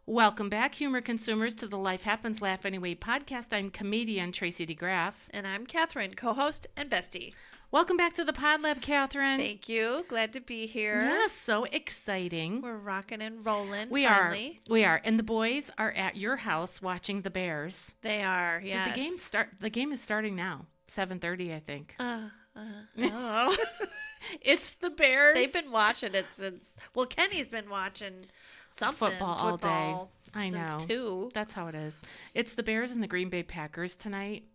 Welcome back, humor consumers, to the Life Happens, Laugh Anyway podcast. I'm comedian Tracy DeGraff. And I'm Catherine, co-host and bestie. Welcome back to the Pod Lab, Catherine. Thank you. Glad to be here. Yeah, so exciting. We're rocking and rolling. We finally. are. And the boys are at your house watching the Bears. They are, yes. Did the game start? The game is starting now. 7:30, I think. Oh. It's the Bears. They've been watching it since, well, Kenny's been watching something. Football all day. I know. Since 2. That's how it is. It's the Bears and the Green Bay Packers tonight.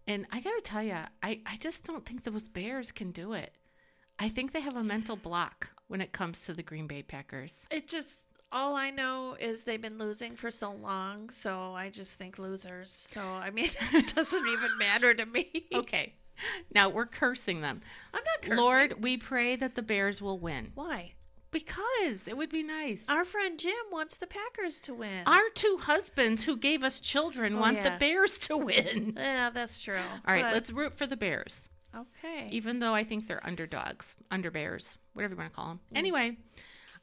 And I got to tell you, I just don't think those Bears can do it. I think they have a mental block when it comes to the Green Bay Packers. All I know is they've been losing for so long, so I just think losers. So, I mean, it doesn't even matter to me. Okay. Now we're cursing them. I'm not cursing. Lord, we pray that the Bears will win. Why? Because it would be nice. Our friend Jim wants the Packers to win. Our 2 husbands who gave us children want the Bears to win. Yeah, that's true. All right, let's root for the Bears. Okay. Even though I think they're underdogs, under-bears, whatever you want to call them. Anyway,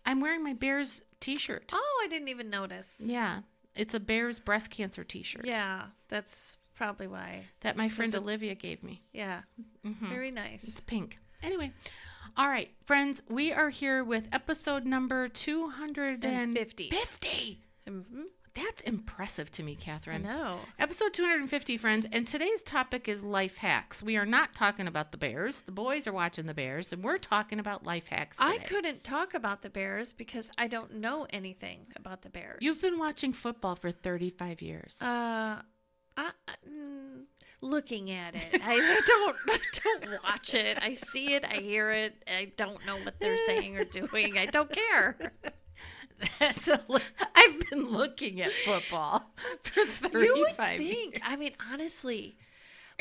I'm wearing my Bears t-shirt. Oh, I didn't even notice. Yeah, it's a Bears breast cancer t-shirt. Yeah, that's probably why. That my friend Olivia gave me. Yeah, very nice. It's pink. Anyway, all right, friends, we are here with episode number 250. 50! Mm-hmm. That's impressive to me, Catherine. I know. Episode 250, friends, and today's topic is life hacks. We are not talking about the Bears. The boys are watching the Bears, and we're talking about life hacks today. I couldn't talk about the Bears because I don't know anything about the Bears. You've been watching football for 35 years. Looking at it. I don't watch it. I see it. I hear it. I don't know what they're saying or doing. I don't care. I've been looking at football for 35 You would think. years. I mean, honestly,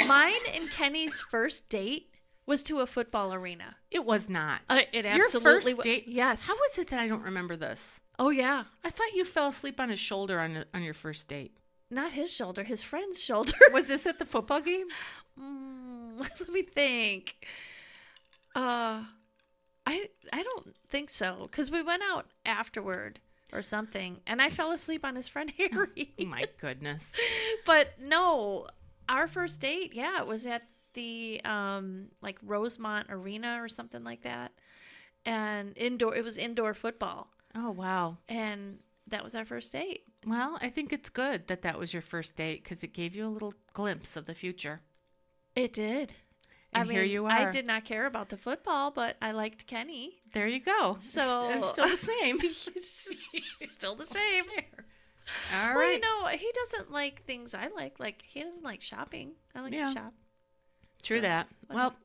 mine and Kenny's first date was to a football arena. It was not. It Your absolutely first date? Yes. How is it that I don't remember this? Oh, yeah. I thought you fell asleep on his shoulder on your first date. Not his shoulder, his friend's shoulder. Was this at the football game? Let me think. I don't think so, because we went out afterward or something, and I fell asleep on his friend Harry. Oh, my goodness. But no, our first date, it was at the like Rosemont Arena or something like that, and indoor. It was indoor football. Oh, wow. And that was our first date. Well, I think it's good that was your first date because it gave you a little glimpse of the future. It did. And here you are. I did not care about the football, but I liked Kenny. There you go. So it's still the same. Still the same. All right. Well, you know, he doesn't like things I like. Like, he doesn't like shopping. I like to shop. True that. Well,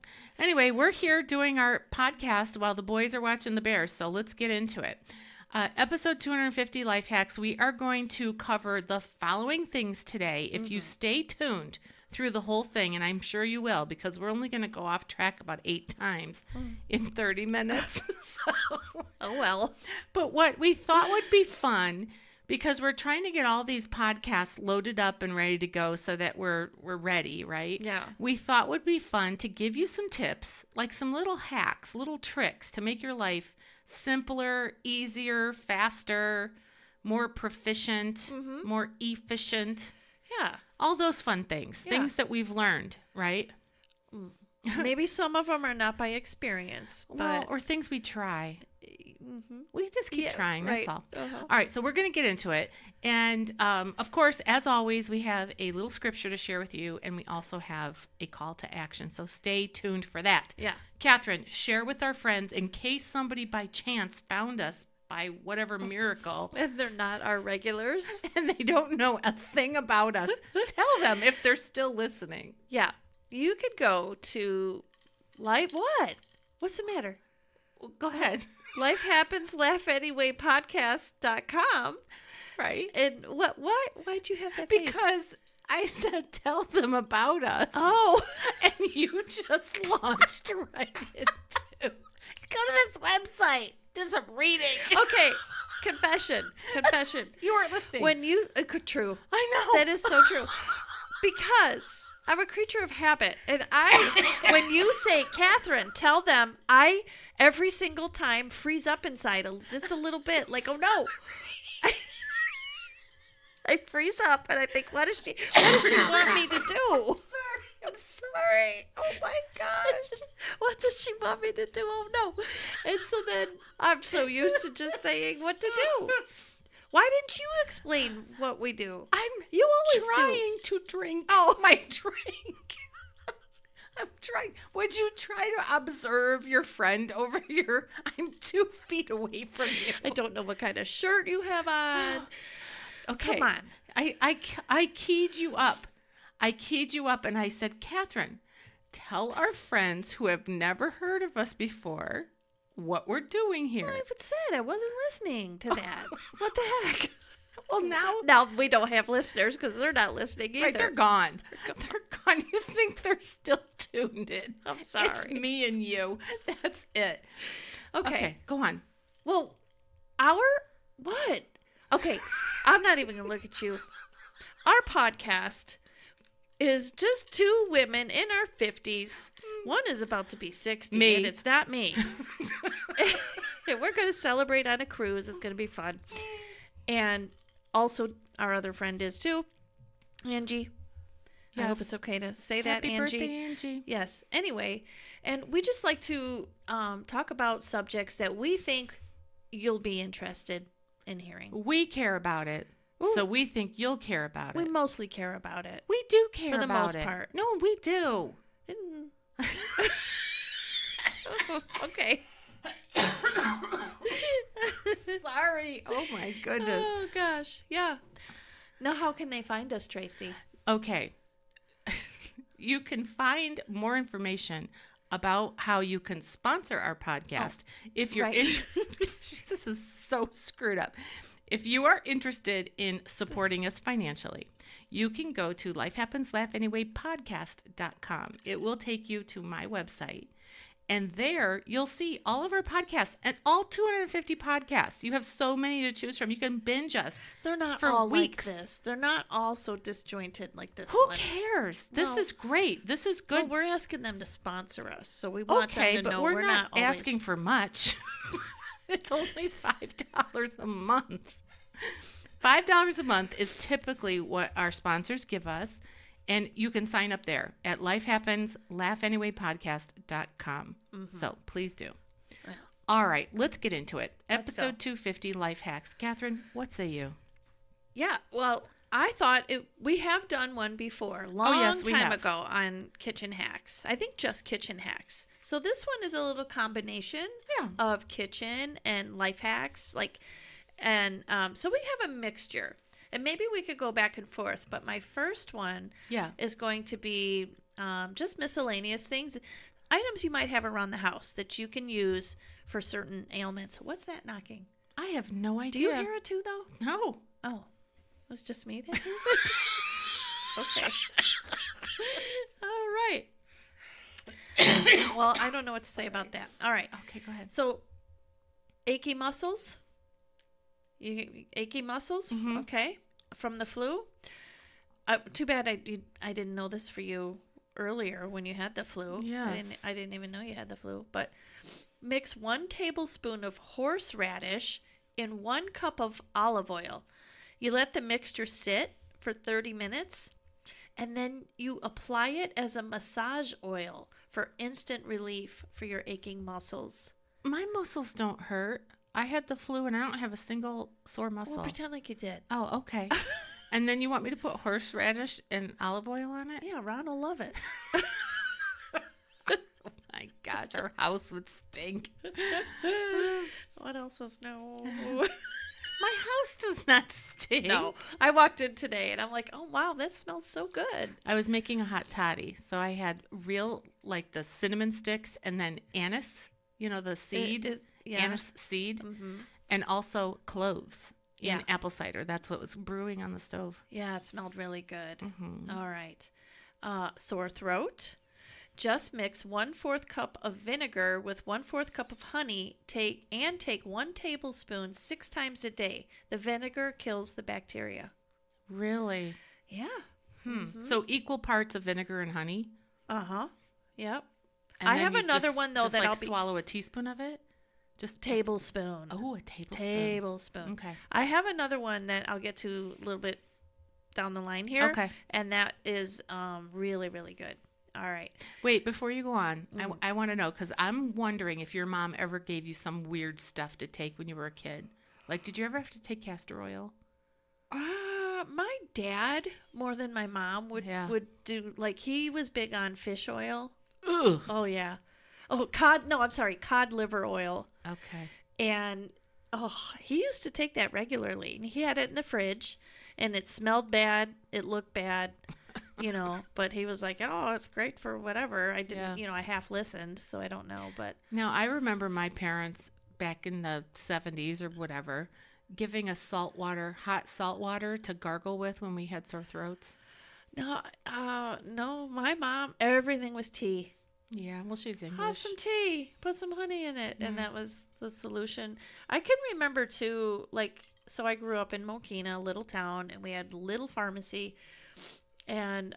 anyway, we're here doing our podcast while the boys are watching the Bears, so let's get into it. Episode 250, Life Hacks, we are going to cover the following things today. If you stay tuned through the whole thing, and I'm sure you will, because we're only going to go off track about 8 times in 30 minutes. Oh, well. But what we thought would be fun, because we're trying to get all these podcasts loaded up and ready to go so that we're ready, right? Yeah. We thought would be fun to give you some tips, like some little hacks, little tricks to make your life simpler, easier, faster, more proficient, more efficient. Yeah. All those fun things, things that we've learned, right? Maybe some of them are not by experience. Well, but or things we try. We just keep trying, right. that's all. All right, so we're going to get into it. And, of course, as always, we have a little scripture to share with you, and we also have a call to action. So stay tuned for that. Yeah. Catherine, share with our friends in case somebody by chance found us by whatever miracle. And they're not our regulars. And they don't know a thing about us. Tell them if they're still listening. Yeah. You could go to what? What's the matter? Go ahead. Life Happens, Laugh Anyway podcast.com. Right. And why'd you have that face? Because I said tell them about us. Oh. And you just launched right into. Go to this website. Do some reading. Okay. Confession. You weren't listening. When you true. I know. That is so true. Because I'm a creature of habit, and when you say, Catherine, tell them, I every single time freeze up inside just a little bit, like, oh no. I freeze up and I think, what does she want me to do? I'm sorry. Oh my gosh. What does she want me to do? Oh no. And so then I'm so used to just saying what to do. Why didn't you explain what we do? You always trying to drink my drink. I'm trying. Would you try to observe your friend over here? I'm 2 feet away from you. I don't know what kind of shirt you have on. Okay. Come on. I keyed you up. I keyed you up and I said, Catherine, tell our friends who have never heard of us before what we're doing here. Well, I said I wasn't listening to that. What the heck? Well, now we don't have listeners because they're not listening either. Right, they're gone. They're gone. You think they're still tuned in. I'm sorry. It's me and you. That's it. Okay, go on. Well, what? Okay, I'm not even going to look at you. Our podcast is just 2 women in our 50s. One is about to be 60, me. And it's not me. And we're going to celebrate on a cruise. It's going to be fun. And also, our other friend is too, Angie. Yes. I hope it's okay to say that, Happy Angie. birthday, Angie. Yes. Anyway, and we just like to talk about subjects that we think you'll be interested in hearing. We care about it, so we think you'll care about We it. mostly care about it. We do care for the about most it. part. No, we do. Okay. Sorry. Oh my goodness. Oh gosh. Yeah. Now, how can they find us, Tracy? Okay. You can find more information about how you can sponsor our podcast if you're right. This is so screwed up. If you are interested in supporting us financially, you can go to lifehappenslaughanywaypodcast.com. It will take you to my website. And there you'll see all of our podcasts and all 250 podcasts. You have so many to choose from. You can binge us. They're not for all weeks. like this. They're not all so disjointed like this Who one. cares? This No. is great. This is good. Well, we're asking them to sponsor us, so we want them to but know we're not always... asking for much. It's only $5 a month. $5 a month is typically what our sponsors give us. And you can sign up there at lifehappenslaughanywaypodcast.com. Mm-hmm. So please do. Well, all right, let's get into it. Let's go. Episode 250, Life Hacks. Catherine, what say you? Yeah, well, I thought we have done one before, long time ago on kitchen hacks. I think just kitchen hacks. So this one is a little combination of kitchen and life hacks. So we have a mixture. And maybe we could go back and forth, but my first one is going to be just miscellaneous things, items you might have around the house that you can use for certain ailments. What's that knocking? I have no idea. Do you hear it too, though? No. Oh, it's just me that hears it? Okay. All right. Well, I don't know what to say about that. All right. Okay, go ahead. So, achy muscles? Achy muscles? Mm-hmm. Okay. From the flu? Too bad I didn't know this for you earlier when you had the flu. Yes. I didn't even know you had the flu. But mix 1 tablespoon of horseradish in 1 cup of olive oil. You let the mixture sit for 30 minutes, and then you apply it as a massage oil for instant relief for your aching muscles. My muscles don't hurt. I had the flu and I don't have a single sore muscle. Well, pretend like you did. Oh, okay. And then you want me to put horseradish and olive oil on it? Yeah, Ron will love it. Oh my gosh, our house would stink. What else is new? My house does not stink. No, I walked in today and I'm like, oh wow, that smells so good. I was making a hot toddy, so I had the cinnamon sticks and then anise, the seed, anise seed, and also cloves in apple cider. That's what was brewing on the stove. Yeah, it smelled really good. Mm-hmm. All right. Sore throat. Just mix 1/4 cup of vinegar with 1/4 cup of honey. Take 1 tablespoon 6 times a day. The vinegar kills the bacteria. Really? Yeah. Mm-hmm. So equal parts of vinegar and honey? Uh-huh. Yep. And I have another one, though, that I'll swallow a teaspoon of it? Just tablespoon. Oh, a tablespoon. Tablespoon. Okay. I have another one that I'll get to a little bit down the line here. Okay. And that is really, really good. All right. Wait, before you go on, I want to know, because I'm wondering if your mom ever gave you some weird stuff to take when you were a kid. Like, did you ever have to take castor oil? My dad, more than my mom, would do, like, he was big on fish oil. Ugh. Oh, yeah. Oh, cod liver oil. Okay. And, he used to take that regularly. And he had it in the fridge, and it smelled bad. It looked bad, but he was like, oh, it's great for whatever. I didn't, I half listened, so I don't know. But now, I remember my parents back in the 70s or whatever giving us hot salt water to gargle with when we had sore throats. No, my mom, everything was tea. Yeah, well, she's English. Have some tea, put some honey in it, and that was the solution. I can remember too, so I grew up in Mokina, a little town, and we had a little pharmacy, and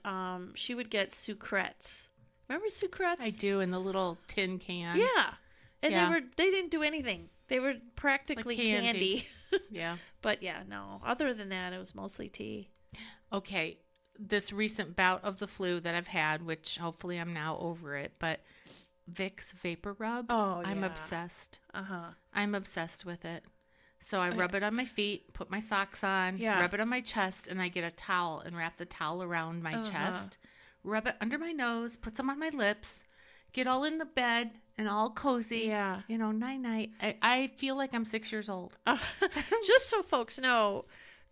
she would get sucrets. Remember sucrets? I do, in the little tin can. Yeah, and they didn't do anything. They were practically like candy. Yeah. But yeah, no. Other than that, it was mostly tea. Okay. This recent bout of the flu that I've had, which hopefully I'm now over it, but Vicks Vapor Rub. Oh, I'm yeah. obsessed. Uh-huh. I'm obsessed with it. So I rub it on my feet, put my socks on, rub it on my chest, and I get a towel and wrap the towel around my chest, rub it under my nose, put some on my lips, get all in the bed and all cozy. Yeah. Night-night. I feel like I'm 6 years old. Just so folks know,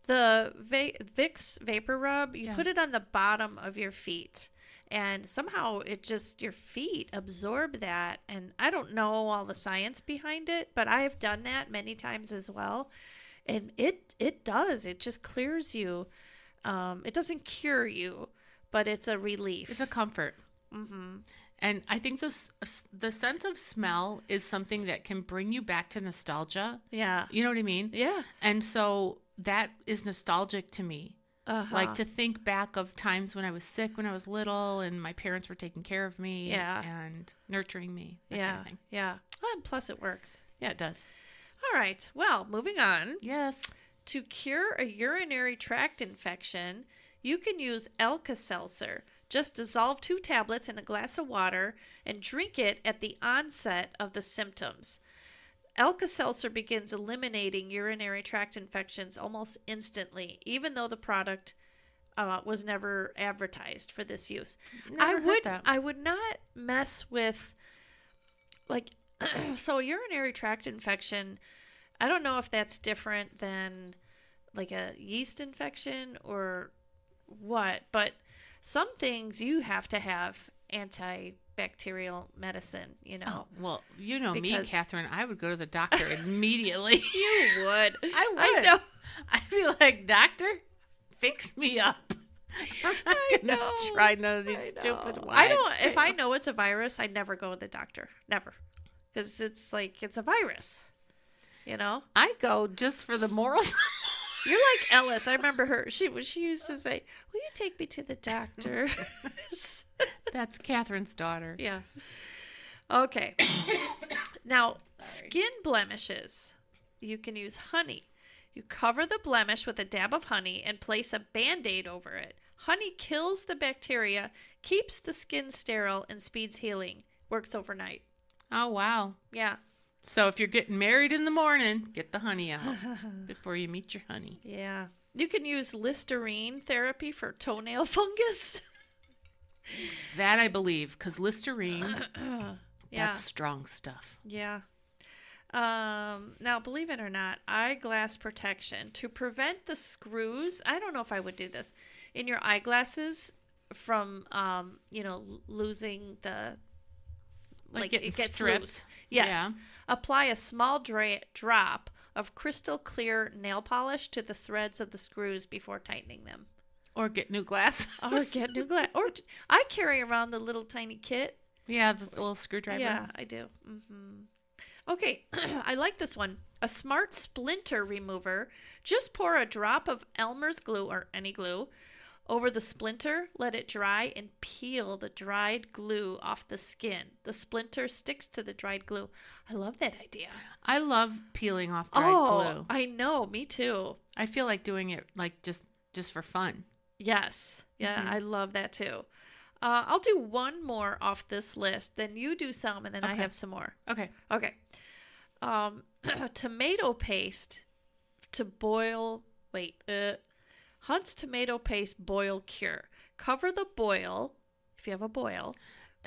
the Vicks Vapor Rub, you put it on the bottom of your feet. And somehow your feet absorb that. And I don't know all the science behind it, but I have done that many times as well. And it does. It just clears you. It doesn't cure you, but it's a relief. It's a comfort. Mm-hmm. And I think the sense of smell is something that can bring you back to nostalgia. Yeah. You know what I mean? Yeah. And so that is nostalgic to me. Like to think back of times when I was sick when I was little and my parents were taking care of me and nurturing me. That kind of thing. Yeah. Oh, and plus it works. Yeah, it does. All right. Well, moving on. Yes. To cure a urinary tract infection, you can use Alka-Seltzer. Just dissolve 2 tablets in a glass of water and drink it at the onset of the symptoms. Alka-Seltzer begins eliminating urinary tract infections almost instantly, even though the product was never advertised for this use. I would not mess with, so a urinary tract infection, I don't know if that's different than like a yeast infection or what, but some things you have to have antibacterial medicine, Oh, well, me, Catherine, I would go to the doctor immediately. You would. I would. I know. I'd be like, doctor, fix me up. I'm not going to try none of these stupid wives. If I know it's a virus, I never go to the doctor. Never. Because it's a virus. I go just for the morals. You're like Ellis. I remember her. She used to say, "Will you take me to the doctor?" That's Catherine's daughter. Yeah. Okay. Now, skin blemishes. You can use honey. You cover the blemish with a dab of honey and place a Band-Aid over it. Honey kills the bacteria, keeps the skin sterile, and speeds healing. Works overnight. Oh, wow. Yeah. So if you're getting married in the morning, get the honey out before you meet your honey. Yeah. You can use Listerine therapy for toenail fungus. That I believe, because Listerine, that's strong stuff. Yeah. Now, believe it or not, eyeglass protection. To prevent the screws, I don't know if I would do this, in your eyeglasses from, losing the... Like it gets stripped. loose. Yes. Yeah. Apply a small drop of crystal clear nail polish to the threads of the screws before tightening them. Or get new glass. Or I carry around the little tiny kit. Yeah, the little screwdriver. Yeah, I do. Mm-hmm. Okay, I like this one. A smart splinter remover. Just pour a drop of Elmer's glue or any glue over the splinter, let it dry, and peel the dried glue off the skin. The splinter sticks to the dried glue. I love that idea. I love peeling off dried glue. I know. Me too. I feel like doing it like just just for fun. Yes. Yeah, I love that too. I'll do one more off this list. Then you do some, and then I Okay. have some more. Okay. Okay. Tomato paste to boil. Hunt's tomato paste boil cure. Cover the boil, if you have a boil,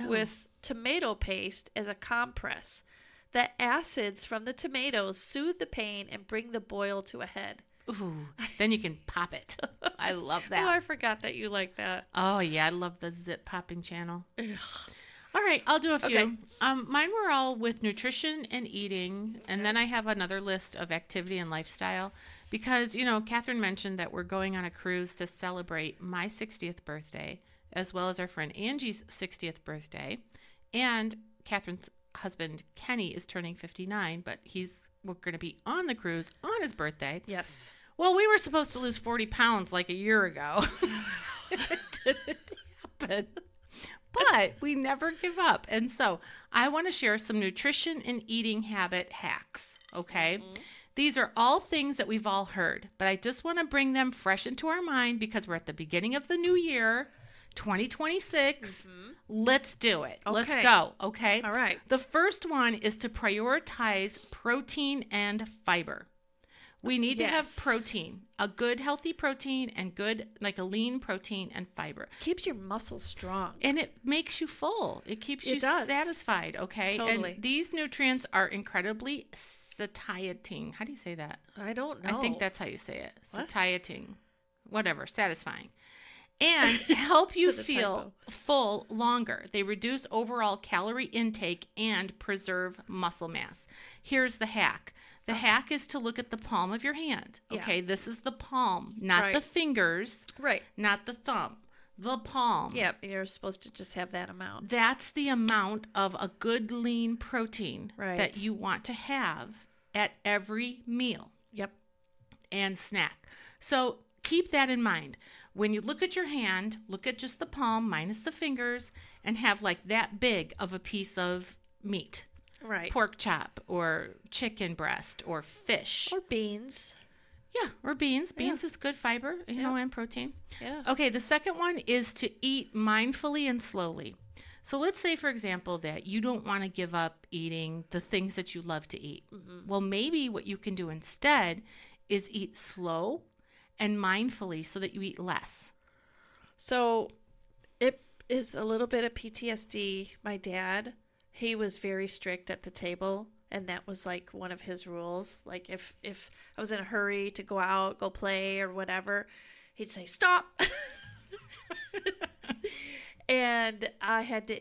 with tomato paste as a compress. The acids from the tomatoes soothe the pain and bring the boil to a head. Ooh, then you can pop it. I love that. Oh, I forgot that you like that. Oh, yeah. I love the zip popping channel. All right. I'll do a few. Okay. Mine were all with nutrition and eating. And then I have another list of activity and lifestyle because, Catherine mentioned that we're going on a cruise to celebrate my 60th birthday, as well as our friend Angie's 60th birthday. And Catherine's husband, Kenny, is turning 59, but we're going to be on the cruise on his birthday. Yes. Well, we were supposed to lose 40 pounds like a year ago. It didn't happen. But we never give up. And so I want to share some nutrition and eating habit hacks, okay? Mm-hmm. These are all things that we've all heard, but I just want to bring them fresh into our mind because we're at the beginning of the new year, 2026. Mm-hmm. Let's do it. Okay. Let's go, okay? All right. The first one is to prioritize protein and fiber. We need to have protein, a good healthy protein and good, like a lean protein and fiber. Keeps your muscles strong. And it makes you full. It keeps you satisfied, okay? Totally. And these nutrients are incredibly satiating. How do you say that? I don't know. I think that's how you say it. Satiating. Whatever, satisfying. And help you feel full longer. They reduce overall calorie intake and preserve muscle mass. Here's the hack. The hack is to look at the palm of your hand. Okay, this is the palm, not the fingers. Right. Not the thumb. The palm. Yep, you're supposed to just have that amount. That's the amount of a good lean protein that you want to have at every meal. Yep. And snack. So keep that in mind. When you look at your hand, look at just the palm minus the fingers and have like that big of a piece of meat. Right. Pork chop or chicken breast or fish. Or beans. Yeah, or beans. Beans is good fiber, and protein. Yeah. Okay, the second one is to eat mindfully and slowly. So let's say, for example, that you don't want to give up eating the things that you love to eat. Mm-hmm. Well, maybe what you can do instead is eat slow and mindfully so that you eat less. So it is a little bit of PTSD. My dad, he was very strict at the table, and that was like one of his rules. Like if I was in a hurry to go out, go play or whatever, he'd say, "Stop." And I had to,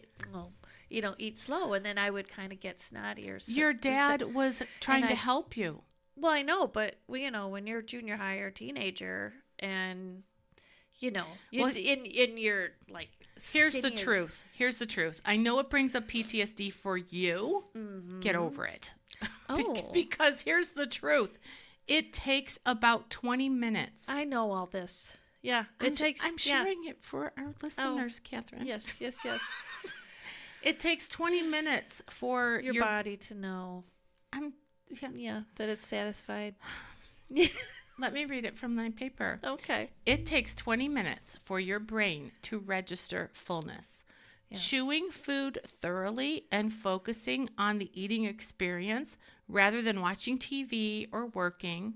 eat slow, and then I would kind of get snotty or something. Your dad was trying to help you. Well, I know, but when you're junior high or teenager, and in your like. Here's the truth. Here's the truth. I know it brings up PTSD for you. Mm-hmm. Get over it. Oh. Because here's the truth. It takes about 20 minutes. I know all this. Yeah. I'm sharing it for our listeners, Catherine. Yes. It takes 20 minutes for your body to know. That it's satisfied. Let me read it from my paper. Okay. It takes 20 minutes for your brain to register fullness. Yeah. Chewing food thoroughly and focusing on the eating experience rather than watching TV or working,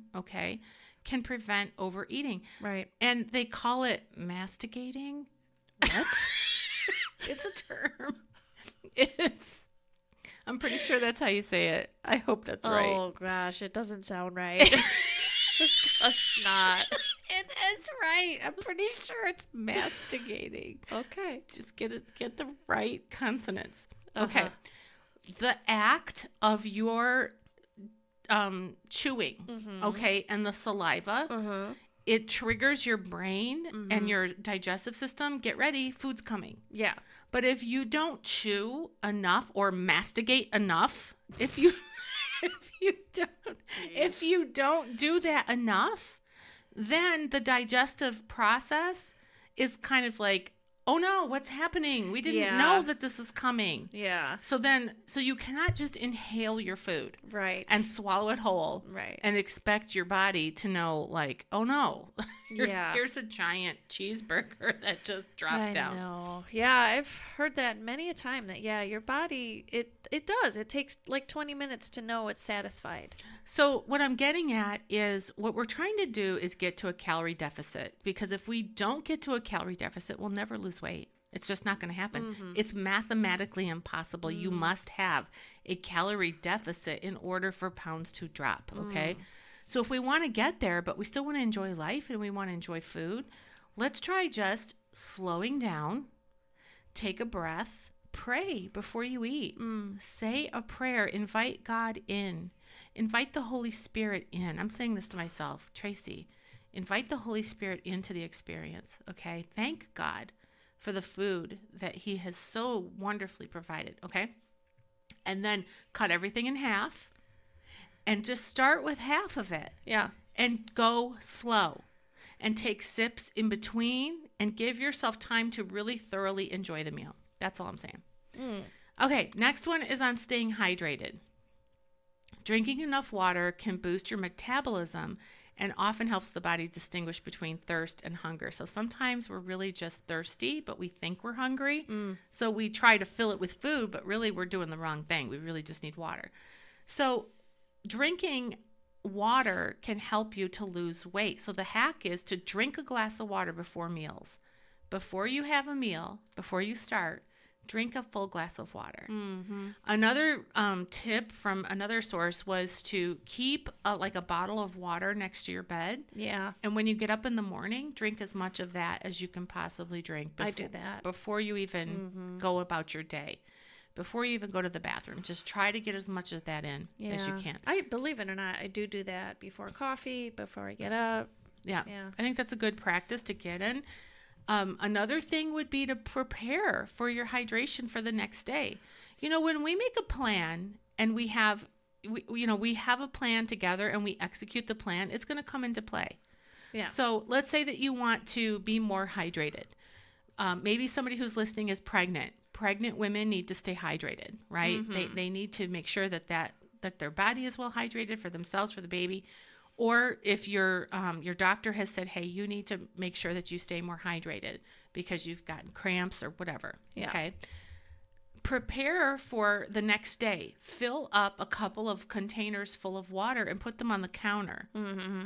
can prevent overeating. Right. And they call it masticating. What? It's a term. I'm pretty sure that's how you say it. I hope that's right. Oh, gosh. It doesn't sound right. It's not. It is right. I'm pretty sure it's masticating. Okay. Just get the right consonants. Okay. The act of your chewing, and the saliva, it triggers your brain and your digestive system. Get ready, food's coming. Yeah. But if you don't chew enough or masticate enough, if you don't do that enough, then the digestive process is kind of like, oh no, what's happening? We didn't know that this is coming. Yeah. So you cannot just inhale your food. Right. And swallow it whole. Right. And expect your body to know, like, oh no. Here's a giant cheeseburger that just dropped down. I know. Yeah, I've heard that many a time that, your body, it does. It takes like 20 minutes to know it's satisfied. So what I'm getting at is what we're trying to do is get to a calorie deficit, because if we don't get to a calorie deficit, we'll never lose weight. It's just not going to happen. Mm-hmm. It's mathematically impossible. You must have a calorie deficit in order for pounds to drop, okay? So if we want to get there, but we still want to enjoy life and we want to enjoy food, let's try just slowing down, take a breath, pray before you eat. Say a prayer, invite God in, invite the Holy Spirit in. I'm saying this to myself, Tracy, invite the Holy Spirit into the experience, okay? Thank God for the food that he has so wonderfully provided, okay? And then cut everything in half and just start with half of it. Yeah. And go slow and take sips in between and give yourself time to really thoroughly enjoy the meal. That's all I'm saying. Okay, next one is on staying hydrated. Drinking enough water can boost your metabolism and often helps the body distinguish between thirst and hunger. So sometimes we're really just thirsty, but we think we're hungry. So we try to fill it with food, but really we're doing the wrong thing. We really just need water. So drinking water can help you to lose weight. So the hack is to drink a glass of water before meals. Before you have a meal, before you start, drink a full glass of water. Another tip from another source was to keep a bottle of water next to your bed. Yeah. And when you get up in the morning, drink as much of that as you can possibly drink. I do that. Before you even go about your day. Before you even go to the bathroom, just try to get as much of that in as you can. I believe it or not, I do that before coffee, before I get up. Yeah. I think that's a good practice to get in. Another thing would be to prepare for your hydration for the next day. You know, when we make a plan and we have a plan together and we execute the plan, it's going to come into play. Yeah. So let's say that you want to be more hydrated. Maybe somebody who's listening is pregnant. Pregnant women need to stay hydrated, right? They need to make sure that their body is well hydrated for themselves, for the baby. Or if your doctor has said, hey, you need to make sure that you stay more hydrated because you've gotten cramps or whatever. Yeah. Okay. Prepare for the next day. Fill up a couple of containers full of water and put them on the counter.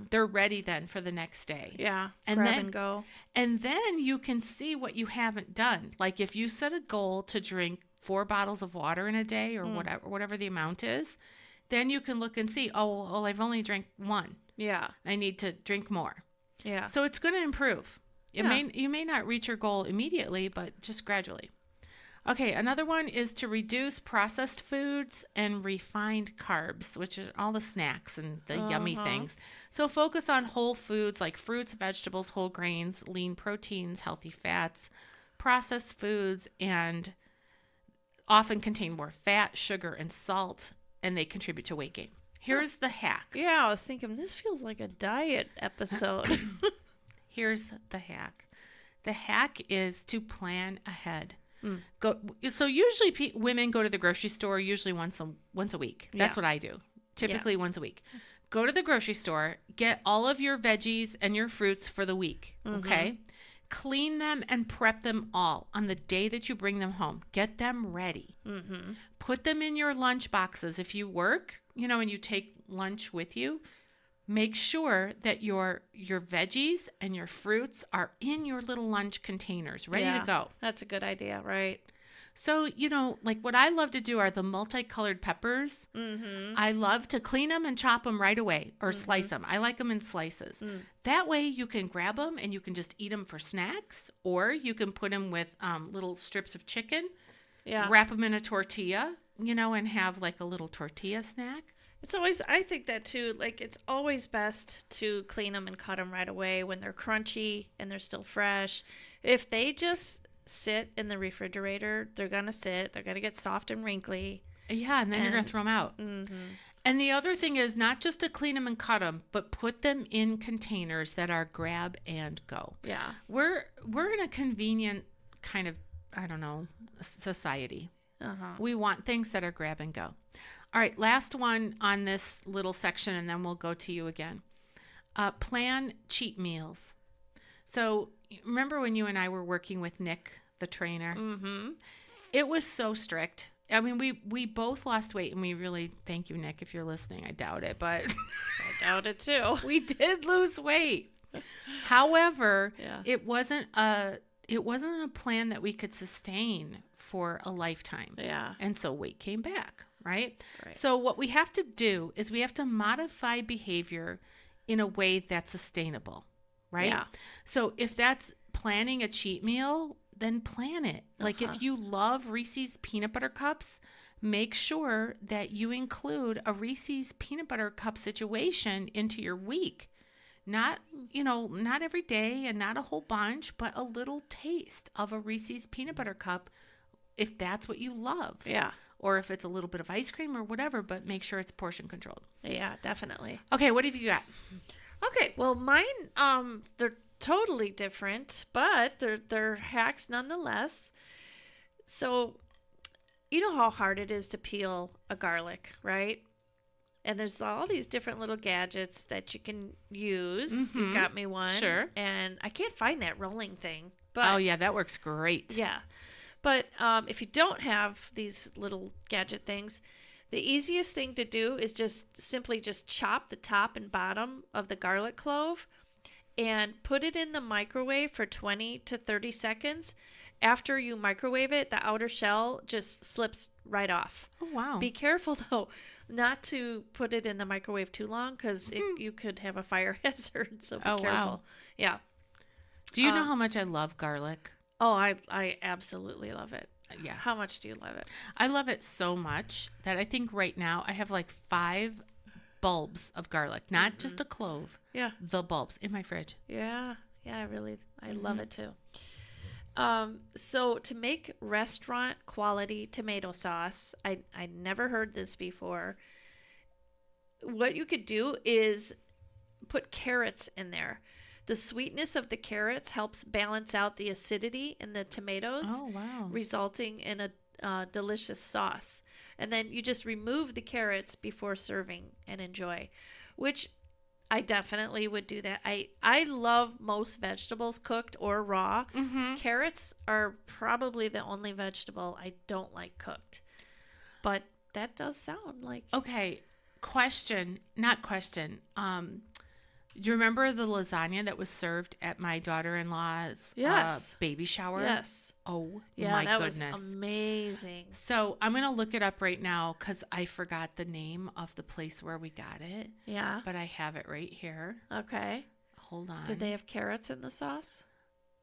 They're ready then for the next day. Yeah. And grab then, and go. And then you can see what you haven't done. Like if you set a goal to drink 4 bottles of water in a day or whatever the amount is, then you can look and see, oh, well, I've only drank 1. Yeah. I need to drink more. Yeah. So it's going to improve. You may not reach your goal immediately, but just gradually. Okay, another one is to reduce processed foods and refined carbs, which are all the snacks and the yummy things. So focus on whole foods like fruits, vegetables, whole grains, lean proteins, healthy fats. Processed foods and often contain more fat, sugar, and salt, and they contribute to weight gain. Here's the hack. Yeah, I was thinking this feels like a diet episode. Here's the hack. The hack is to plan ahead. So usually women go to the grocery store usually once a week. That's what I do. Typically once a week. Go to the grocery store, get all of your veggies and your fruits for the week. Okay. Clean them and prep them all on the day that you bring them home. Get them ready. Put them in your lunch boxes. If you work, and you take lunch with you, make sure that your veggies and your fruits are in your little lunch containers, ready to go. That's a good idea, right? So, like what I love to do are the multicolored peppers. I love to clean them and chop them right away or slice them. I like them in slices. That way you can grab them and you can just eat them for snacks, or you can put them with little strips of chicken, wrap them in a tortilla, and have like a little tortilla snack. It's always, I think that too, like it's always best to clean them and cut them right away when they're crunchy and they're still fresh. If they just sit in the refrigerator, they're going to get soft and wrinkly. Yeah, and then you're going to throw them out. And the other thing is not just to clean them and cut them, but put them in containers that are grab and go. Yeah. We're in a convenient kind of, society. We want things that are grab and go. All right, last one on this little section, and then we'll go to you again. Plan cheat meals. So remember when you and I were working with Nick, the trainer? Mm-hmm. It was so strict. I mean, we both lost weight, and we really thank you, Nick, if you're listening. I doubt it, but I doubt it too. we did lose weight. However, Yeah. it wasn't a plan that we could sustain for a lifetime. Yeah. And so weight came back, right? Right. So what we have to do is we have to modify behavior in a way that's sustainable, right? Yeah. So if that's planning a cheat meal, then plan it. Like if you love Reese's peanut butter cups, make sure that you include a Reese's peanut butter cup situation into your week. Not every day and not a whole bunch, but a little taste of a Reese's peanut butter cup if that's what you love. Yeah. Or if it's a little bit of ice cream or whatever, but make sure it's portion controlled. Yeah, definitely. Okay, what have you got? Okay, well, mine, they're totally different, but they're hacks nonetheless. So, you know how hard it is to peel a garlic, right? And there's all these different little gadgets that you can use. You got me one. Sure. And I can't find that rolling thing. But Oh, yeah, that works great. yeah. But if you don't have these little gadget things, the easiest thing to do is simply chop the top and bottom of the garlic clove and put it in the microwave for 20 to 30 seconds. After you microwave it, the outer shell just slips right off. Oh, wow. Be careful, though, not to put it in the microwave too long because you could have a fire hazard, so be careful. Wow. Yeah. Do you know how much I love garlic? Oh, I absolutely love it. Yeah. How much do you love it? I love it so much that I think right now I have like 5 bulbs of garlic, not just a clove. Yeah. The bulbs in my fridge. Yeah. Yeah, I love it too. So to make restaurant quality tomato sauce, I never heard this before. What you could do is put carrots in there. The sweetness of the carrots helps balance out the acidity in the tomatoes, Oh, wow. resulting in a delicious sauce. And then you just remove the carrots before serving and enjoy, which I definitely would do that. I love most vegetables cooked or raw. Mm-hmm. Carrots are probably the only vegetable I don't like cooked. But that does sound like... Okay, not question. Do you remember the lasagna that was served at my daughter-in-law's Yes. baby shower? Yes. Oh, Yeah, my that goodness. was amazing. So I'm going to look it up right now because I forgot the name of the place where we got it, Yeah. but I have it right here. Okay. Hold on. Did they have carrots in the sauce?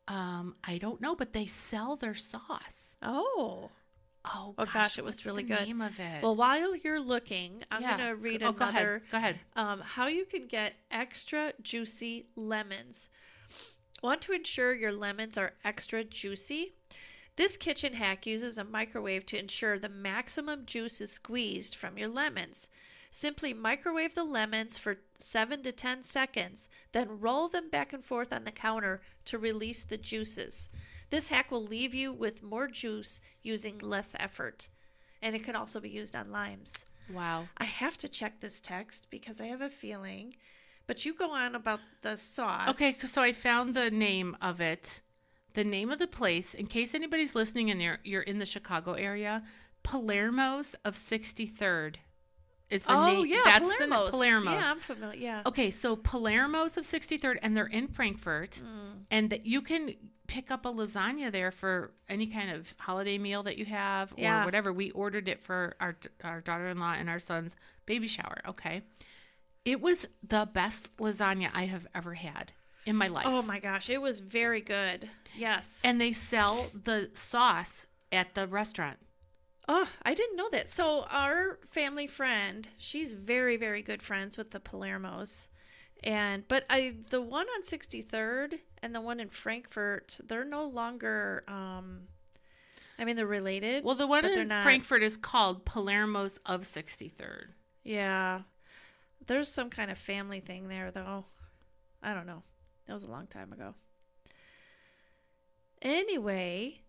I don't know, but they sell their sauce. Oh. Oh, Oh, gosh, it what's was really the good. name of it? Well, while you're looking, I'm Yeah. going to read Go ahead. another. Go ahead. How you can get extra juicy lemons. Want to ensure your lemons are extra juicy? This kitchen hack uses a microwave to ensure the maximum juice is squeezed from your lemons. Simply microwave the lemons for 7 to 10 seconds, then roll them back and forth on the counter to release the juices. This hack will leave you with more juice using less effort. And it can also be used on limes. Wow. I have to check this text because I have a feeling. But you go on about the sauce. Okay, so I found the name of it. The name of the place, in case anybody's listening and you're in the Chicago area, Palermo's of 63rd is the name. Oh, yeah, That's Palermo's. The Palermo's. Yeah, I'm familiar. Yeah. Okay, so Palermo's of 63rd, and they're in Frankfurt, and that you can pick up a lasagna there for any kind of holiday meal that you have or Yeah. whatever. We ordered it for our daughter-in-law and our son's baby shower. Okay, it was the best lasagna I have ever had in my life. Oh my gosh, it was very good. Yes. And they sell the sauce at the restaurant. Oh, I didn't know that. So our family friend, she's very, very good friends with the Palermo's. But the one on 63rd and the one in Frankfurt, they're no longer they're related. Well, the one but they're in not. Frankfurt is called Palermo's of 63rd. Yeah. There's some kind of family thing there though. I don't know. That was a long time ago. Anyway,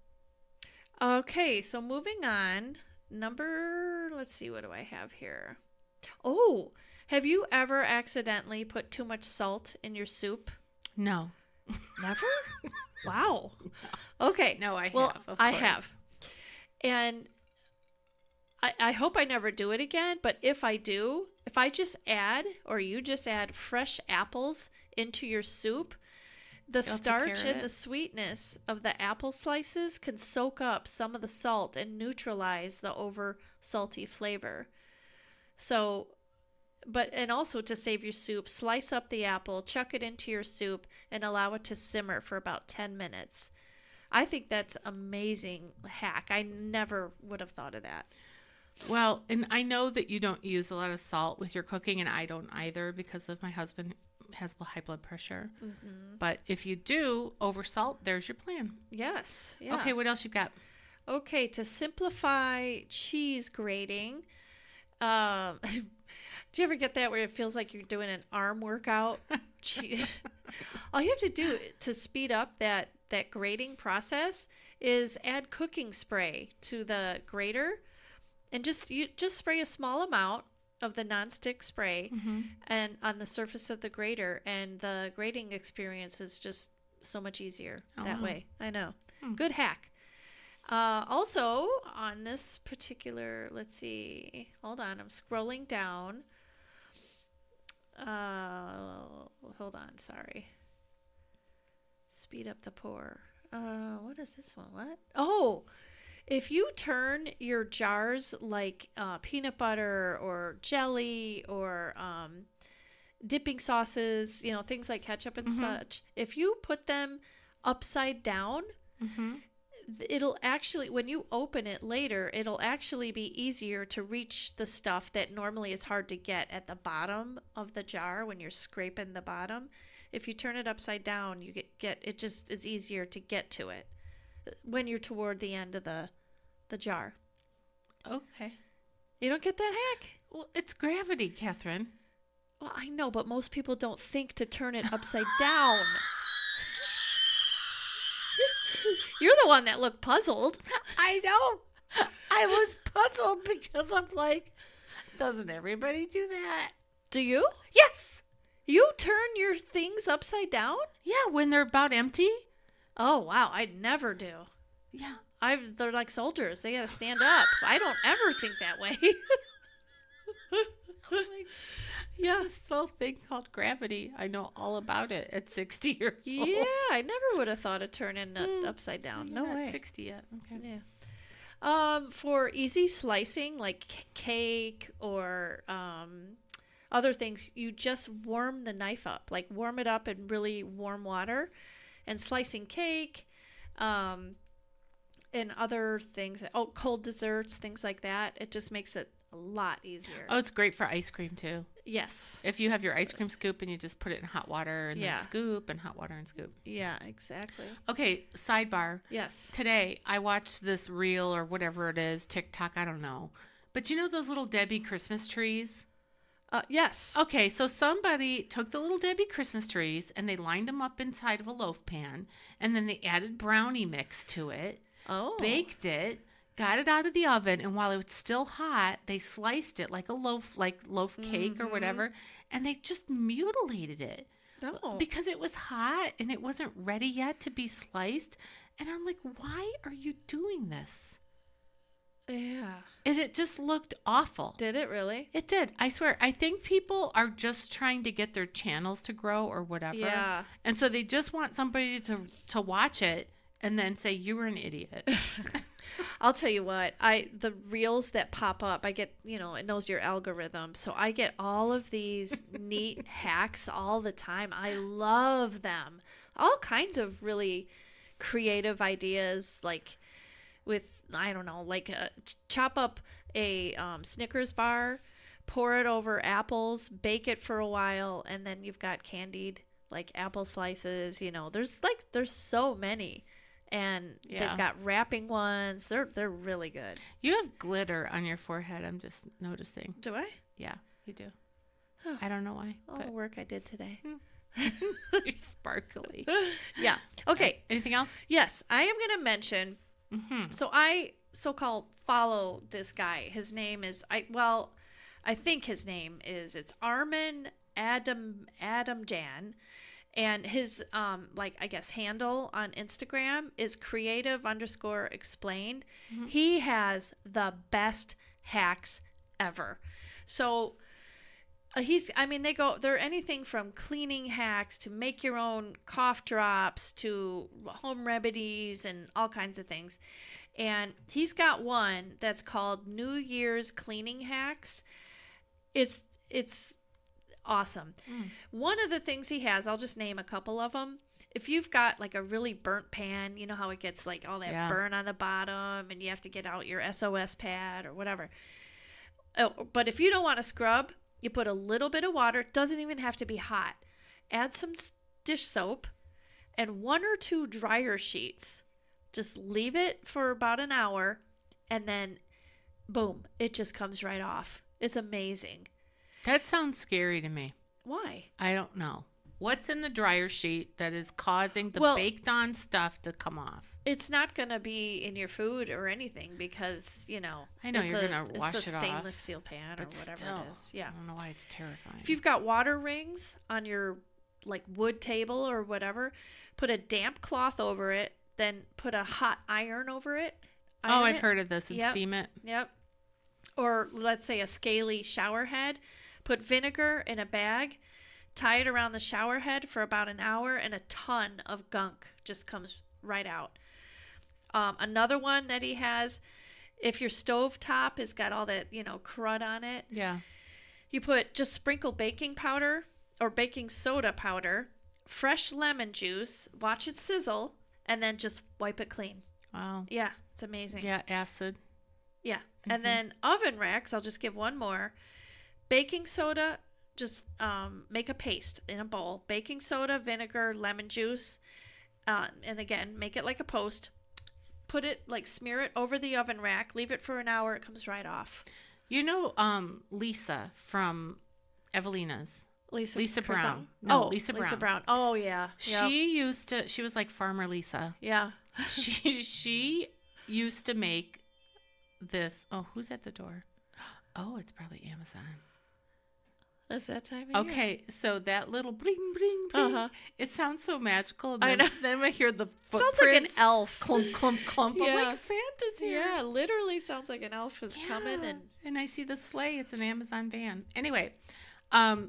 okay, so moving on. Let's see, what do I have here? Oh, have you ever accidentally put too much salt in your soup? No. Never? Wow. Okay. No, I well, have. Of I course. have. And I hope I never do it again, but if I do, if I just add, or you just add fresh apples into your soup, the It'll take starch care of and the it. sweetness of the apple slices can soak up some of the salt and neutralize the over salty flavor. So, and also to save your soup, slice up the apple, chuck it into your soup, and allow it to simmer for about 10 minutes. I think that's amazing hack. I never would have thought of that. Well, and I know that you don't use a lot of salt with your cooking, and I don't either because of my husband has high blood pressure. Mm-hmm. But if you do over salt, there's your plan. Yes. Yeah. Okay, what else you got? Okay, to simplify cheese grating, do you ever get that where it feels like you're doing an arm workout? All you have to do to speed up that grating process is add cooking spray to the grater, and just spray a small amount of the nonstick spray and on the surface of the grater, and the grating experience is just so much easier that way. I know. Good hack. Also, on this particular, let's see, hold on, I'm scrolling down. Hold on, sorry. Speed up the pour. What is this one? What? Oh, if you turn your jars like peanut butter or jelly or dipping sauces, things like ketchup and such, if you put them upside down, it'll actually, when you open it later, it'll actually be easier to reach the stuff that normally is hard to get at the bottom of the jar when you're scraping the bottom. If you turn it upside down, you get it just is easier to get to it when you're toward the end of the jar. Okay. You don't get that hack? Well, it's gravity, Catherine. Well, I know, but most people don't think to turn it upside down. You're the one that looked puzzled. I know. I was puzzled because I'm like, doesn't everybody do that? Do you? Yes. You turn your things upside down? Yeah, when they're about empty. Oh, wow. I'd never do. Yeah. They're like soldiers. They got to stand up. I don't ever think that way. Yeah, this little thing called gravity. I know all about it at 60 years old. Yeah, I never would have thought of turning it upside down. No You're not way. 60 yet. Okay. Yeah. For easy slicing, like cake or other things, you just warm the knife up. Like warm it up in really warm water. And slicing cake, and other things. Oh, cold desserts, things like that. It just makes it a lot easier. Oh, it's great for ice cream too. Yes. If you have your ice cream scoop and you just put it in hot water and then scoop and hot water and scoop. Yeah, exactly. Okay, sidebar. Yes. Today I watched this reel or whatever it is, TikTok, I don't know. But you know those little Debbie Christmas trees? Yes. Okay, so somebody took the little Debbie Christmas trees and they lined them up inside of a loaf pan, and then they added brownie mix to it, baked it, got it out of the oven, and while it was still hot, they sliced it like a loaf cake or whatever, and they just mutilated it. Because it was hot and it wasn't ready yet to be sliced. And I'm like, why are you doing this? Yeah. And it just looked awful. Did it really? It did. I swear. I think people are just trying to get their channels to grow or whatever. Yeah. And so they just want somebody to watch it and then say, you were an idiot. I'll tell you what, the reels that pop up, I get, it knows your algorithm. So I get all of these neat hacks all the time. I love them. All kinds of really creative ideas, like with, I don't know, like chop up a Snickers bar, pour it over apples, bake it for a while, and then you've got candied like apple slices. There's so many. And they've got wrapping ones. They're really good. You have glitter on your forehead, I'm just noticing. Do I? Yeah, you do. Oh. I don't know why. All the work I did today. You're sparkly. Yeah. Okay. Anything else? Yes, I am going to mention. So I so-called follow this guy. His name is I think his name is it's Armin Adam Jan. And his, I guess, handle on Instagram is creative_explained. Mm-hmm. He has the best hacks ever. So they're anything from cleaning hacks to make your own cough drops to home remedies and all kinds of things. And he's got one that's called New Year's Cleaning Hacks. It's awesome. One of the things he has, I'll just name a couple of them. If you've got like a really burnt pan, you know how it gets like all that burn on the bottom and you have to get out your SOS pad or whatever. Oh, but if you don't want to scrub, you put a little bit of water. It doesn't even have to be hot. Add some dish soap and 1 or 2 dryer sheets. Just leave it for about an hour and then boom, it just comes right off. It's amazing. That sounds scary to me. Why? I don't know. What's in the dryer sheet that is causing the baked on stuff to come off? It's not going to be in your food or anything because, you know. I know you're going to wash it off. It's a stainless steel pan or whatever it is. Yeah. I don't know why it's terrifying. If you've got water rings on your like wood table or whatever, put a damp cloth over it, then put a hot iron over it. I've heard of this, and steam it. Yep. Or let's say a scaly shower head. Put vinegar in a bag, tie it around the shower head for about an hour, and a ton of gunk just comes right out. Another one that he has, if your stove top has got all that, crud on it, you just sprinkle baking powder or baking soda powder, fresh lemon juice, watch it sizzle, and then just wipe it clean. Wow. Yeah, it's amazing. Yeah, acid. Yeah. Mm-hmm. And then oven racks, I'll just give one more. Baking soda, just make a paste in a bowl. Baking soda, vinegar, lemon juice, and again, make it like a post. Put it, smear it over the oven rack. Leave it for an hour. It comes right off. You know Lisa from Evelina's. Lisa Brown. Lisa Brown. Oh, yeah. Yep. She was like Farmer Lisa. Yeah. She used to make this. Oh, who's at the door? Oh, it's probably Amazon. That's that time of year. Okay, so that little bling, bling, bling, it sounds so magical. And I know. Then I hear the footprints. Sounds like an elf. Clump, clump, clump. Yeah. I'm like, Santa's here. Yeah, literally sounds like an elf is coming. And I see the sleigh. It's an Amazon van. Anyway,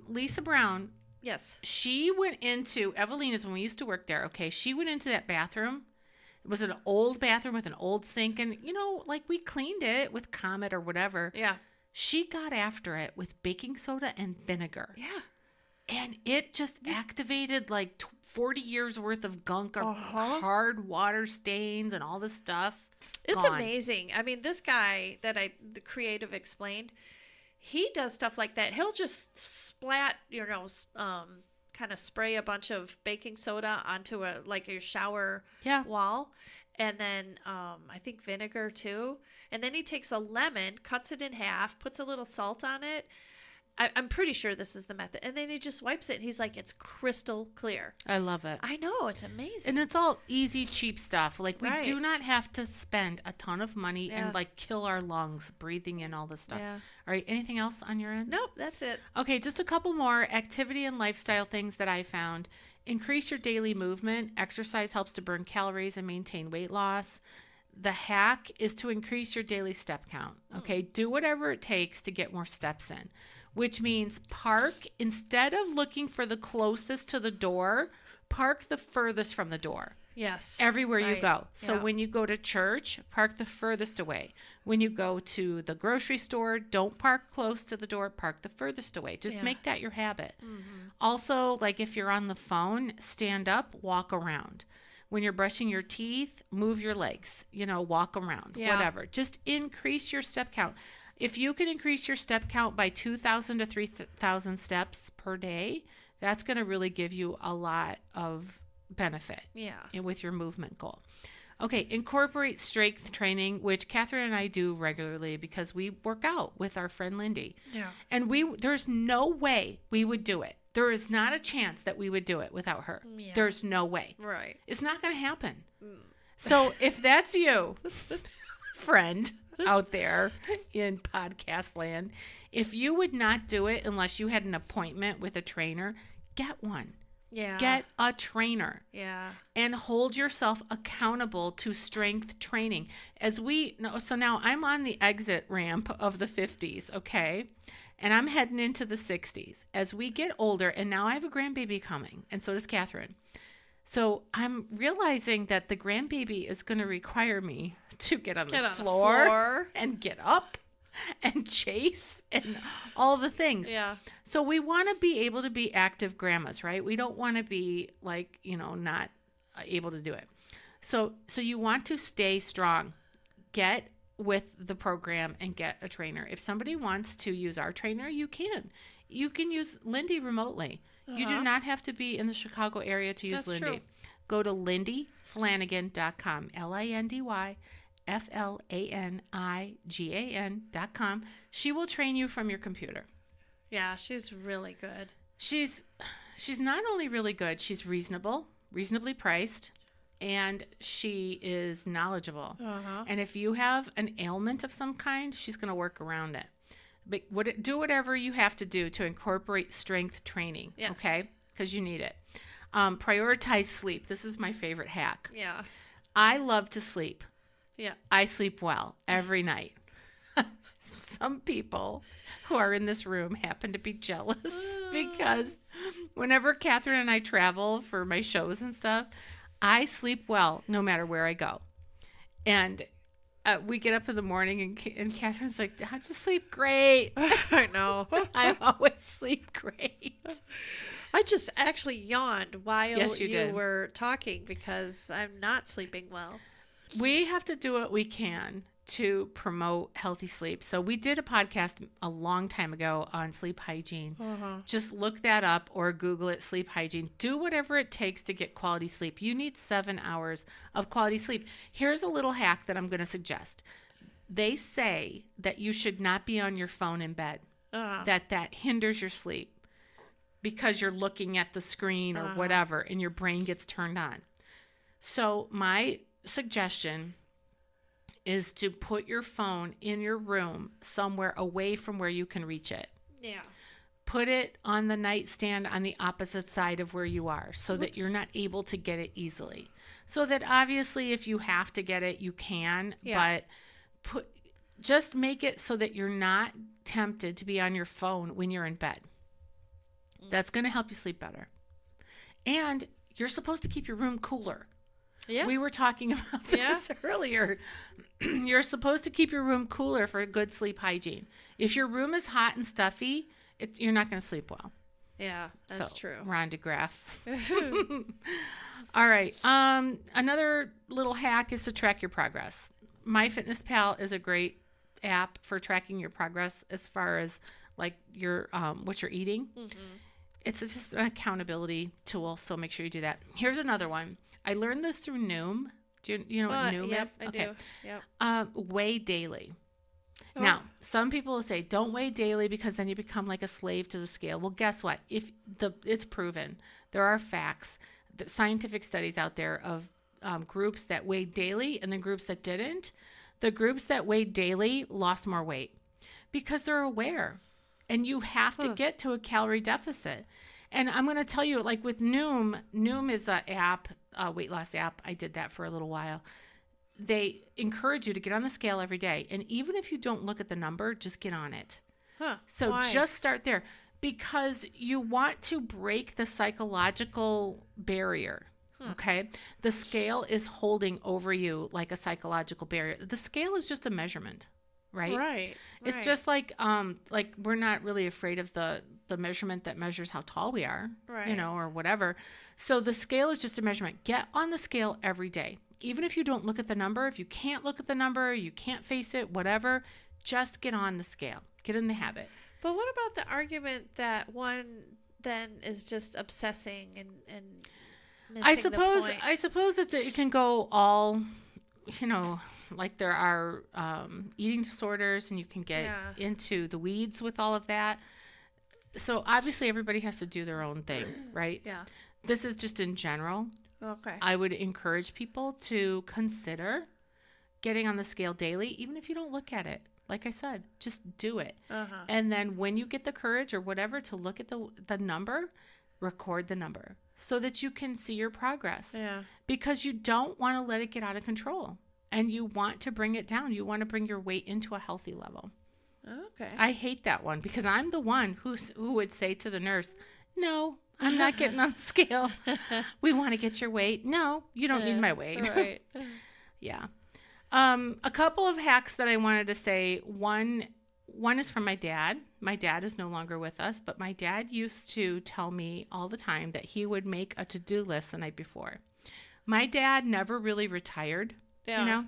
Lisa Brown. Yes. She went into Evelina's when we used to work there. Okay, she went into that bathroom. It was an old bathroom with an old sink. And, we cleaned it with Comet or whatever. Yeah. She got after it with baking soda and vinegar. Yeah. And it just activated 40 years worth of gunk or hard water stains and all this stuff. It's amazing. I mean, this guy that the creative explained, he does stuff like that. He'll just splat, kind of spray a bunch of baking soda onto your shower wall. And then I think vinegar too. And then he takes a lemon, cuts it in half, puts a little salt on it. I'm pretty sure this is the method. And then he just wipes it. And he's like, it's crystal clear. I love it. I know. It's amazing. And it's all easy, cheap stuff. We do not have to spend a ton of money and kill our lungs breathing in all this stuff. Yeah. All right. Anything else on your end? Nope. That's it. Okay. Just a couple more activity and lifestyle things that I found. Increase your daily movement. Exercise helps to burn calories and maintain weight loss. The hack is to increase your daily step count. Okay. Do whatever it takes to get more steps in, which means park instead of looking for the closest to the door, park the furthest from the door. Yes. Everywhere you go. So when you go to church, park the furthest away. When you go to the grocery store, don't park close to the door, park the furthest away. Just make that your habit. Mm-hmm. Also, if you're on the phone, stand up, walk around. When you're brushing your teeth, move your legs, walk around, whatever. Just increase your step count. If you can increase your step count by 2,000 to 3,000 steps per day, that's going to really give you a lot of benefit with your movement goal. Okay, incorporate strength training, which Catherine and I do regularly because we work out with our friend Lindy. Yeah. And there's no way we would do it. There is not a chance that we would do it without her. Yeah. There's no way. Right. It's not going to happen. So if that's you, friend out there in podcast land, if you would not do it unless you had an appointment with a trainer, get one. Yeah. Get a trainer. Yeah. And hold yourself accountable to strength training. So now I'm on the exit ramp of the 50s, okay? And I'm heading into the 60s. As we get older, and now I have a grandbaby coming, and so does Catherine. So I'm realizing that the grandbaby is going to require me to get on the floor and get up and chase and all the things. Yeah. So we want to be able to be active grandmas, right? We don't want to be like, not able to do it. So you want to stay strong. Get with the program and get a trainer. If somebody wants to use our trainer, you can. You can use Lindy remotely. You do not have to be in the Chicago area to use Lindy. True. Go to lindyflanagan.com, LINDYFLANIGAN.com. She will train you from your computer. Yeah, she's really good. She's not only really good, she's reasonably priced, and she is knowledgeable. And if you have an ailment of some kind, she's going to work around it. But do whatever you have to do to incorporate strength training, okay? Because you need it. Prioritize sleep. This is my favorite hack. Yeah. I love to sleep. Yeah. I sleep well every night. Some people who are in this room happen to be jealous because whenever Catherine and I travel for my shows and stuff, I sleep well no matter where I go. And we get up in the morning and Catherine's like, how'd you sleep? Great. I know. I always sleep great. I just actually yawned while you were talking because I'm not sleeping well. We have to do what we can to promote healthy sleep. So we did a podcast a long time ago on sleep hygiene. Just look that up or Google it, sleep hygiene. Do whatever it takes to get quality sleep. You need 7 hours of quality sleep. Here's a little hack that I'm going to suggest. They say that you should not be on your phone in bed, that hinders your sleep because you're looking at the screen or whatever and your brain gets turned on. So my suggestion is to put your phone in your room somewhere away from where you can reach it. Yeah. Put it on the nightstand on the opposite side of where you are so that you're not able to get it easily. So that obviously if you have to get it, you can, but just make it so that you're not tempted to be on your phone when you're in bed. That's going to help you sleep better. And you're supposed to keep your room cooler. Yeah. We were talking about this earlier. You're supposed to keep your room cooler for good sleep hygiene. If your room is hot and stuffy, you're not going to sleep well. Yeah, that's true. Ron DeGraff. All right. Another little hack is to track your progress. MyFitnessPal is a great app for tracking your progress as far as like your what you're eating. It's just an accountability tool, so make sure you do that. Here's another one. I learned this through Noom. Do you know what Noom is? Yes, I do. Yep. Weigh daily. Now, some people will say, don't weigh daily because then you become like a slave to the scale. Well, guess what? It's proven. There are facts, scientific studies out there of groups that weighed daily and the groups that didn't. The groups that weighed daily lost more weight because they're aware. And you have to get to a calorie deficit. And I'm going to tell you, like with Noom is an app, a weight loss app. I did that for a little while. They encourage you to get on the scale every day. And even if you don't look at the number, just get on it. So why? Just start there because you want to break the psychological barrier. Okay. The scale is holding over you like a psychological barrier. The scale is just a measurement. Right. It's just like we're not really afraid of the measurement that measures how tall we are, or whatever. So the scale is just a measurement. Get on the scale every day. Even if you don't look at the number, if you can't look at the number, you can't face it, whatever, just get on the scale. Get in the habit. But what about the argument that one then is just obsessing and missing the point? I suppose that it can go all, like there are eating disorders and you can get into the weeds with all of that. So obviously everybody has to do their own thing, right? Yeah. This is just in general. Okay. I would encourage people to consider getting on the scale daily, even if you don't look at it. Like I said, just do it. And then when you get the courage or whatever to look at the number, record the number. so that you can see your progress. Yeah. Because you don't want to let it get out of control, and you want to bring it down. You want to bring your weight into a healthy level. Okay. I hate that one because I'm the one who would say to the nurse, no, I'm not getting on the scale. We want to get your weight. No, you don't need my weight. Right. Yeah. A couple of hacks that I wanted to say. One is from my dad. My dad is no longer with us, but my dad used to tell me all the time that he would make a to-do list the night before. My dad never really retired, Yeah. you know?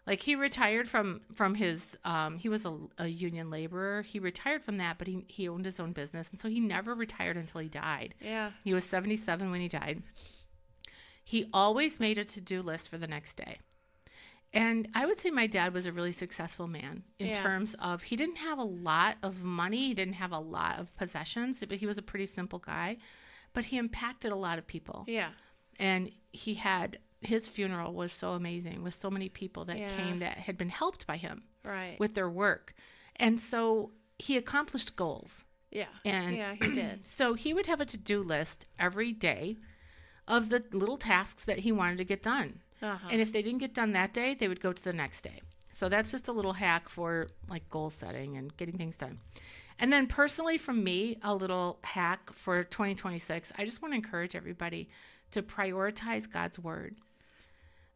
Like he retired from his, he was a union laborer. He retired from that, but he owned his own business. And so he never retired until he died. Yeah. He was 77 when he died. He always made a to-do list for the next day. And I would say my dad was a really successful man in terms of, he didn't have a lot of money. He didn't have a lot of possessions, but he was a pretty simple guy. But he impacted a lot of people. Yeah. And his funeral was so amazing with so many people that came that had been helped by him with their work. And so he accomplished goals. Yeah. And he did. So he would have a to-do list every day of the little tasks that he wanted to get done. Uh-huh. And if they didn't get done that day, they would go to the next day. So that's just a little hack for like goal setting and getting things done. And then personally from me, a little hack for 2026, I just want to encourage everybody to prioritize God's word.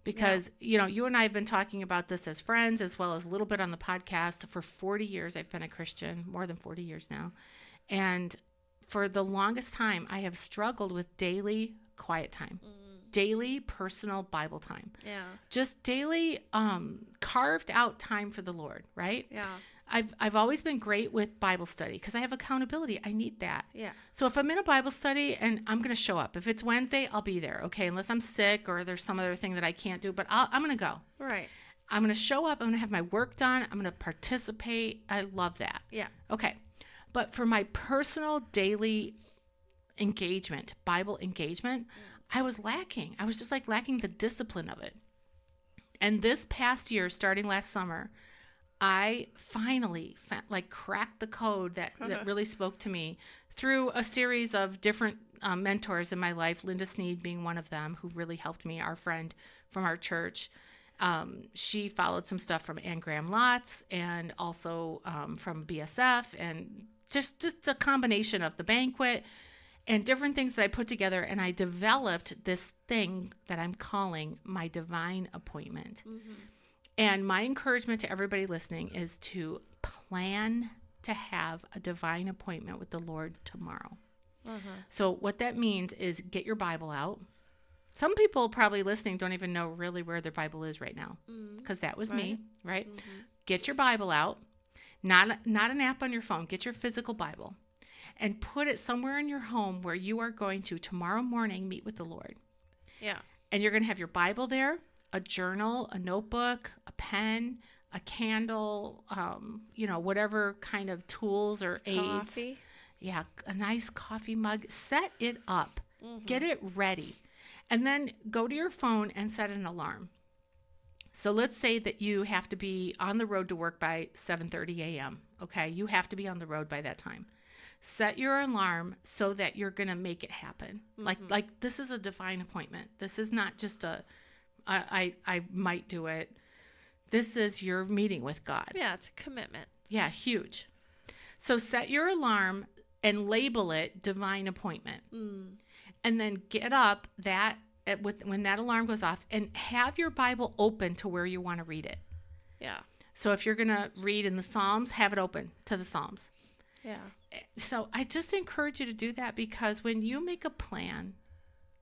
Because, you and I have been talking about this as friends, as well as a little bit on the podcast. For 40 years, I've been a Christian, more than 40 years now. And for the longest time, I have struggled with daily quiet time, daily personal Bible time. Yeah. Just daily carved out time for the Lord, right? Yeah. I've always been great with Bible study because I have accountability. I need that. Yeah. So if I'm in a Bible study and I'm going to show up, if it's Wednesday, I'll be there. Okay. Unless I'm sick or there's some other thing that I can't do, but I'm going to go. Right. I'm going to show up. I'm going to have my work done. I'm going to participate. I love that. Yeah. Okay. But for my personal daily engagement, Bible engagement, I was lacking. I was just like lacking the discipline of it. And this past year, starting last summer, I finally cracked the code that really spoke to me through a series of different mentors in my life, Linda Sneed being one of them, who really helped me, our friend from our church. She followed some stuff from Anne Graham Lotz and also from BSF, and just a combination of the banquet and different things that I put together. And I developed this thing that I'm calling my divine appointment. Mm-hmm. And my encouragement to everybody listening is to plan to have a divine appointment with the Lord tomorrow. So what that means is get your Bible out. Some people probably listening don't even know really where their Bible is right now, because that was me, right? Mm-hmm. Get your Bible out, not an app on your phone. Get your physical Bible and put it somewhere in your home where you are going to tomorrow morning meet with the Lord. Yeah. And you're going to have your Bible there, a journal, a notebook, a pen, a candle, whatever kind of tools or aids. Coffee. Yeah, a nice coffee mug. Set it up. Get it ready. And then go to your phone and set an alarm. So let's say that you have to be on the road to work by 7:30 a.m. Okay, you have to be on the road by that time. Set your alarm so that you're going to make it happen. Like this is a divine appointment. This is not just I might do it. This is your meeting with God. Yeah, it's a commitment. Yeah, huge. So set your alarm and label it divine appointment. And then get up when that alarm goes off and have your Bible open to where you want to read it. Yeah. So if you're going to read in the Psalms, have it open to the Psalms. Yeah. So I just encourage you to do that, because when you make a plan,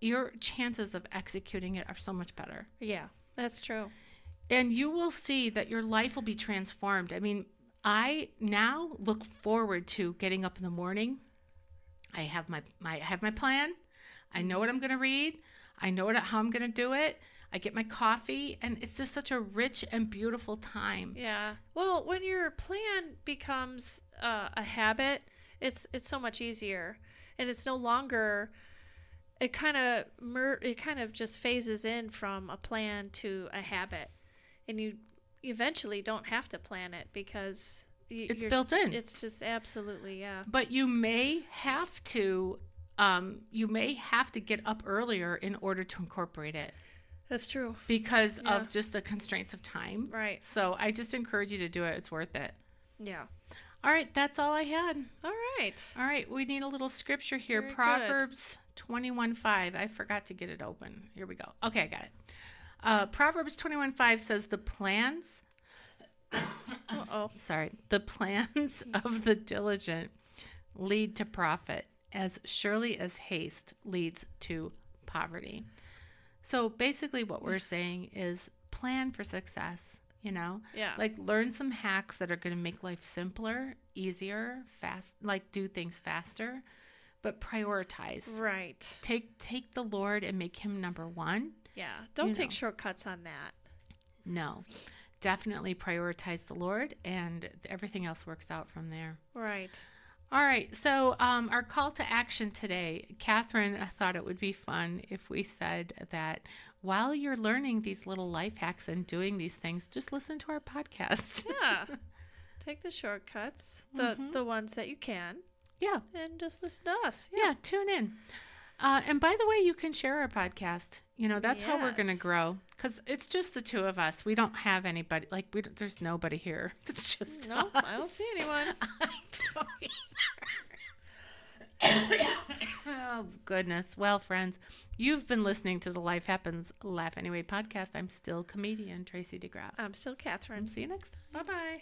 your chances of executing it are so much better. Yeah, that's true. And you will see that your life will be transformed. I mean, I now look forward to getting up in the morning. I have my plan. I know what I'm going to read. I know how I'm going to do it. I get my coffee, and it's just such a rich and beautiful time. Yeah. Well, when your plan becomes a habit, it's so much easier, and it's no longer. It kind of just phases in from a plan to a habit, and you eventually don't have to plan it because it's built in. It's just absolutely, yeah. But you may have to you may have to get up earlier in order to incorporate it That's true. because Yeah. of just the constraints of time. Right. So I just encourage you to do it. It's worth it. Yeah. All right, that's all I had. All right. All right, we need a little scripture here. Very good. Proverbs 21:5. I forgot to get it open. Here we go. Okay, I got it. Proverbs 21:5 says the plans the plans of the diligent lead to profit as surely as haste leads to poverty. So basically what we're saying is plan for success, you know? Yeah. Like learn some hacks that are going to make life simpler, easier, fast, like do things faster, but prioritize. Right. Take the Lord and make him number one. Yeah. Don't You take know. shortcuts on that. No. Definitely prioritize the Lord and everything else works out from there. Right. All right. So our call to action today, Catherine thought it would be fun if we said that while you're learning these little life hacks and doing these things, just listen to our podcast. Yeah. Take the shortcuts, the ones that you can, Yeah. and just listen to us. Yeah. Tune in. And by the way, you can share our podcast. You know, that's how we're going to Yes. grow because it's just the two of us. We don't have anybody. Like, there's nobody here. It's just Nope, us. I don't see anyone. I don't either. Oh, goodness. Well, friends, you've been listening to the Life Happens, Laugh Anyway podcast. I'm still comedian Tracy DeGraff. I'm still Catherine. See you next time. Bye-bye.